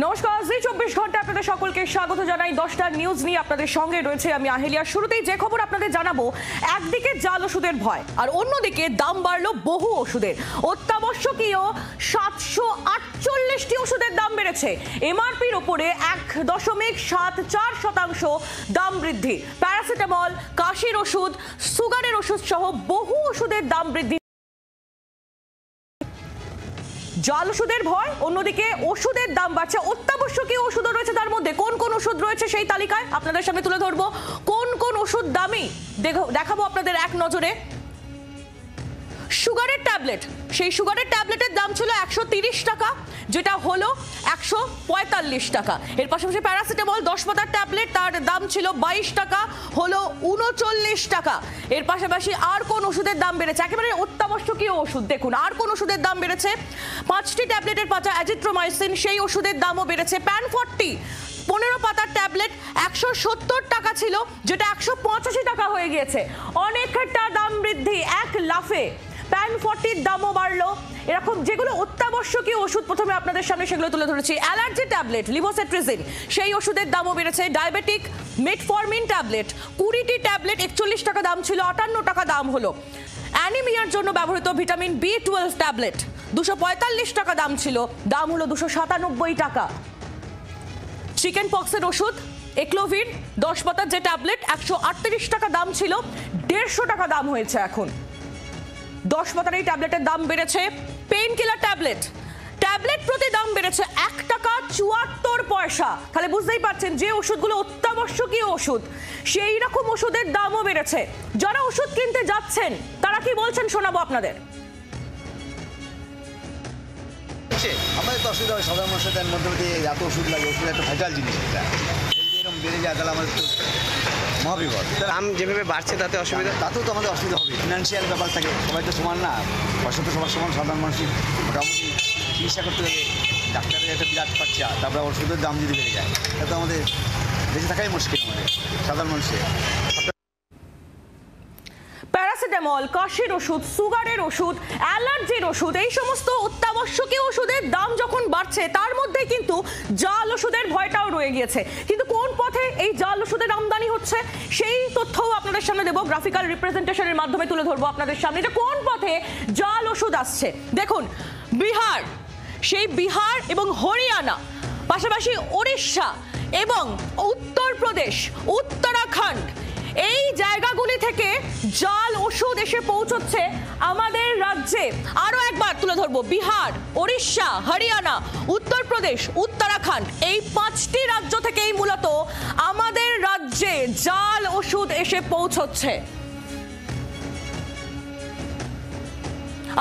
নমস্কার, জি 24 ঘন্টা আপনাদের সকলকে স্বাগত জানাই। 10টা নিউজ নিয়ে আপনাদের সঙ্গে রয়েছে আমি আহেলিয়া। শুরুতেই যে খবর আপনাদের জানাবো, একদিকে জাল ওষুধের ভয় আর অন্যদিকে দাম বাড়লো বহু ওষুধের। অত্যাবশ্যকীয় 748টি ওষুধের দাম বেড়েছে। এমআরপির ওপরে 1.74% দাম বৃদ্ধি। প্যারাসিটামল, কাশির ওষুধ, সুগারের ওষুধ সহ বহু ওষুধের দাম বৃদ্ধি। জাল ওষুধের ভয়, অন্যদিকে ওষুধের দাম বাড়ছে। অত্যাবশ্যকীয় ওষুধও রয়েছে, তার মধ্যে কোন কোন ওষুধ রয়েছে সেই তালিকায় আপনাদের সামনে তুলে ধরবো। কোন কোন ওষুধ দামি দেখাবো আপনাদের এক নজরে। সুগারের ট্যাবলেট, সেই সুগারের ট্যাবলেটের দাম ছিল 130 টাকা, যেটা হলো 145 টাকা। এর পাশাপাশি প্যারাসিটামল 10 পাতার ট্যাবলেট, তার দাম ছিল 22 টাকা, হলো 39 টাকা। এর পাশাপাশি আর কোন ওষুধের দাম বেড়েছে? একেবারে অত্যাবশ্যকীয় ওষুধ দেখুন, আর কোন ওষুধের দাম বেড়েছে? 5টি ট্যাবলেটের পাতা অ্যাজিথ্রোমাইসিন, সেই ওষুধের দামও বেড়েছে। প্যান 40 15 পাতার ট্যাবলেট 170 টাকা ছিল, যেটা 185 টাকা হয়ে গিয়েছে। অনেকটা দাম বৃদ্ধি এক লাফে। প্যান 40 দামও বাড়লো। এরকম যেগুলো অত্যাবশ্যকীয় ওষুধ প্রথমে আপনাদের সামনে সেগুলো তুলে ধরেছি। অ্যালার্জি ট্যাবলেট লিভোসেট্রিজিন, সেই ওষুধের দামও বেড়েছে। ডায়াবেটিক মেটফরমিন ট্যাবলেট 20টি ট্যাবলেট 41 টাকা দাম ছিল, 58 টাকা দাম হলো। অ্যানিমিয়ার জন্য ব্যবহৃত ভিটামিন B12 ট্যাবলেট 245 টাকা দাম ছিল, দাম হলো 297 টাকা। চিকেন পক্সের ওষুধ এক্লোভির 10 পাতার যে ট্যাবলেট 138 টাকা দাম ছিল, 150 টাকা দাম হয়েছে এখন। 10 পাতার এই ট্যাবলেটের দাম বেড়েছে। পেইন কিলার ট্যাবলেট প্রতি দাম বেড়েছে 1 টাকা 74 পয়সা। তাহলে বুঝতেই পারছেন যে ওষুধগুলো অত্যাবশ্যকীয় ওষুধ, সেই রকম ওষুধের দামও বেড়েছে। যারা ওষুধ কিনতে যাচ্ছেন তারা কি বলছেন শোনাবো আপনাদের। আমাদের তো অসুবিধা হয়, সাধারণ মানুষের মধ্যে এত ওষুধ লাগে, ওষুধ একটা ভাইটাল জিনিস, এটা এরকম বেড়ে যায় তাহলে আমাদের তো মহাবিপদ। দাম যেভাবে বাড়ছে তাতে অসুবিধা, তাতেও তো আমাদের অসুবিধা হবে। ফিনান্সিয়াল ব্যাপার থাকে, সবাই তো সমান না, পয়সা তো সবার সমান। সাধারণ মানুষের মোটামুটি চিকিৎসা করতে গেলে ডাক্তারের একটা বিরাট খরচা, তারপরে ওষুধের দাম যদি বেড়ে যায় তাহলে তো আমাদের বেঁচে থাকাই মুশকিল আমাদের সাধারণ মানুষের। প্যারাসিটামল, কাশির ওষুধ, সুগারের ওষুধ, অ্যালার্জির ওষুধ, এই সমস্ত অত্যাবশ্যকীয় ওষুধের দাম যখন বাড়ছে, তার মধ্যে কিন্তু জাল ওষুধের ভয়টাও রয়ে গিয়েছে। কিন্তু কোন পথে এই জাল ওষুধের আমদানি হচ্ছে সেই তথ্যও আপনাদের সামনে দেবো, গ্রাফিক্যাল রিপ্রেজেন্টেশনের মাধ্যমে তুলে ধরবো আপনাদের সামনে যে কোন পথে জাল ওষুধ আসছে। দেখুন, বিহার, সেই বিহার এবং হরিয়ানা, পাশাপাশি ওড়িশা এবং উত্তরপ্রদেশ, উত্তরাখণ্ড, এই জায়গাগুলি থেকে জাল ওষুধ এসে পৌঁছচ্ছে আমাদের রাজ্যে। আরো একবার তুলে ধরবো, বিহার, ওড়িশা, হরিয়ানা, উত্তরপ্রদেশ, উত্তরাখণ্ড, এই 5টি রাজ্য থেকেই মূলত আমাদের রাজ্যে জাল ওষুধ এসে পৌঁছচ্ছে।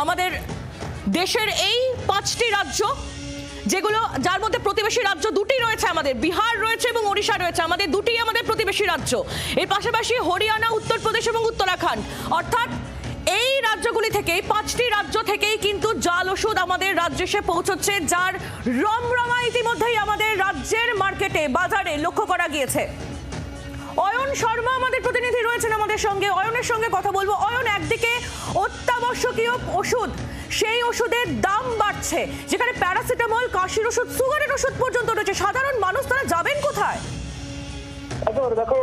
আমাদের দেশের এই 5টি রাজ্য, যেগুলো যার মধ্যে প্রতিবেশী রাজ্য 2টি রয়েছে, আমাদের বিহার রয়েছে এবং ওড়িশা রয়েছে, আমাদের 2টি আমাদের প্রতিবেশী রাজ্য। এর পাশাপাশি হরিয়ানা, উত্তরপ্রদেশ এবং উত্তরাখণ্ড, অর্থাৎ এই রাজ্যগুলি থেকে, এই 5টি রাজ্য থেকেই কিন্তু জাল ওষুধ আমাদের রাজ্যে এসে পৌঁছচ্ছে, যার রমরমা ইতিমধ্যেই আমাদের রাজ্যের মার্কেটে, বাজারে লক্ষ্য করা গিয়েছে। অয়ন শর্মা আমাদের প্রতিনিধি রয়েছেন আমাদের সঙ্গে, অয়নের সঙ্গে কথা বলবো। অয়ন, একদিকে অত্যাবশ্যকীয় ওষুধ, সেই ওষুধের দাম বাড়ছে, যেখানে প্যারাসিটামল, কাশির ওষুধ, সুগারের ওষুধ পর্যন্ত রয়েছে। সাধারণ মানুষ তারা যাবেন কোথায়? দেখো,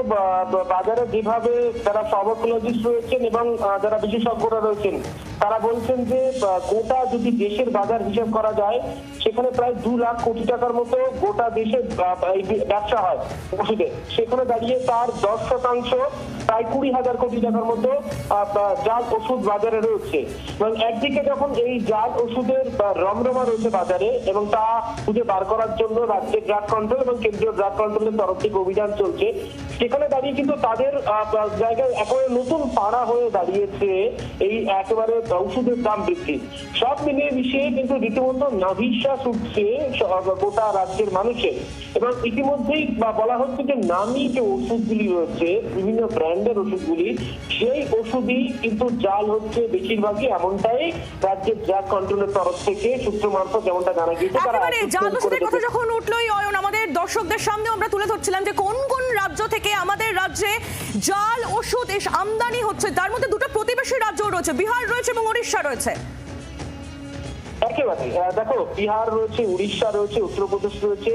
বাজারে যেভাবে যারা ফার্মাকোলজিস্ট রয়েছেন এবং যারা বিশেষজ্ঞরা রয়েছেন, তারা বলছেন যে গোটা যদি দেশের বাজার হিসাব করা যায়, সেখানে প্রায় 2 লাখ কোটি টাকার মতো গোটা দেশে ব্যবসা হয় ওষুধে। সেখানে দাঁড়িয়ে তার 10% প্রায় 20,000 কোটি টাকার মতো জাল ওষুধ বাজারে রয়েছে। এবং একদিকে যখন এই জাল ওষুধের রমরমা রয়েছে বাজারে, এবং তা খুঁজে বার করার জন্য রাজ্যের ড্রাগ কন্ট্রোল এবং কেন্দ্রীয় ড্রাগ কন্ট্রোলের তরফ থেকে অভিযান চলছে, সেখানে দাঁড়িয়ে কিন্তু তাদের জায়গায় একেবারে নতুন পাড়া হয়ে দাঁড়িয়েছে এই একেবারে ওষুধের দাম বৃদ্ধি। সব মিলিয়ে মিশিয়ে কিন্তু রীতিমতো নাভিশ্বাস উঠছে গোটা রাজ্যের মানুষের। এবং ইতিমধ্যেই বলা হচ্ছে যে নামি যে ওষুধগুলি রয়েছে, বিভিন্ন ব্র্যান্ডের ওষুধগুলি, সেই ওষুধই কিন্তু জাল হচ্ছে বেশিরভাগই, এমনটাই রাজ্যের ড্রাগ কন্ট্রোলের তরফ থেকে সূত্র মারফত যেমনটা জানা গিয়েছে। জাল ওষুধের কথা যখন উঠলোই অয়ন, আমাদের দর্শকদের সামনে আমরা তুলে ধরছিলাম যে কোন কোন রাজ্য থেকে আমাদের রাজ্যে জাল ওষুধ আমদানি হচ্ছে। তার মধ্যে 2টো প্রতিবেশী রাজ্য রয়েছে, বিহার রয়েছে এবং ওড়িশা রয়েছে। একেবারে দেখো, বিহার রয়েছে, উড়িষ্যা রয়েছে, উত্তরপ্রদেশ রয়েছে,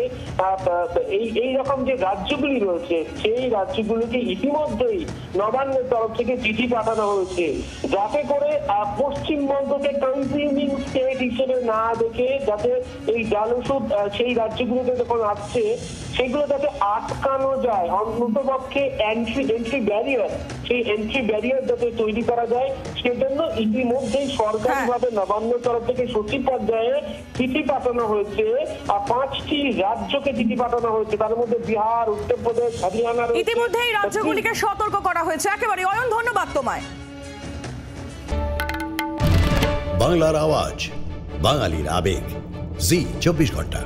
এই রকম যে রাজ্যগুলি রয়েছে সেই রাজ্যগুলিকে ইতিমধ্যেই নবান্নের তরফ থেকে চিঠি পাঠানো হয়েছে, যাতে করে পশ্চিমবঙ্গকে কনজিউমিং স্টেট হিসেবে না দেখে, যাতে এই জাল ওষুধ সেই রাজ্যগুলোতে যখন আসছে সেগুলো যাতে আটকানো যায়, অন্ততপক্ষে এন্ট্রি ব্যারিয়ার, সেই এন্ট্রি ব্যারিয়ার যাতে তৈরি করা যায়, সেজন্য ইতিমধ্যেই সরকারিভাবে নবান্ন তরফ থেকে সচিব পর্যায়ে চিঠি পাঠানো হয়েছে। 5টি রাজ্যকে চিঠি পাঠানো হয়েছে, তার মধ্যে বিহার, উত্তরপ্রদেশ, হরিয়ানা রয়েছে। ইতিমধ্যে এই রাজ্যগুলিকে সতর্ক করা হয়েছে। একেবারে অয়ন, ধন্যবাদ তোমায়। বাংলার আওয়াজ, বাঙালির আবেগ, জি 24 ঘন্টা।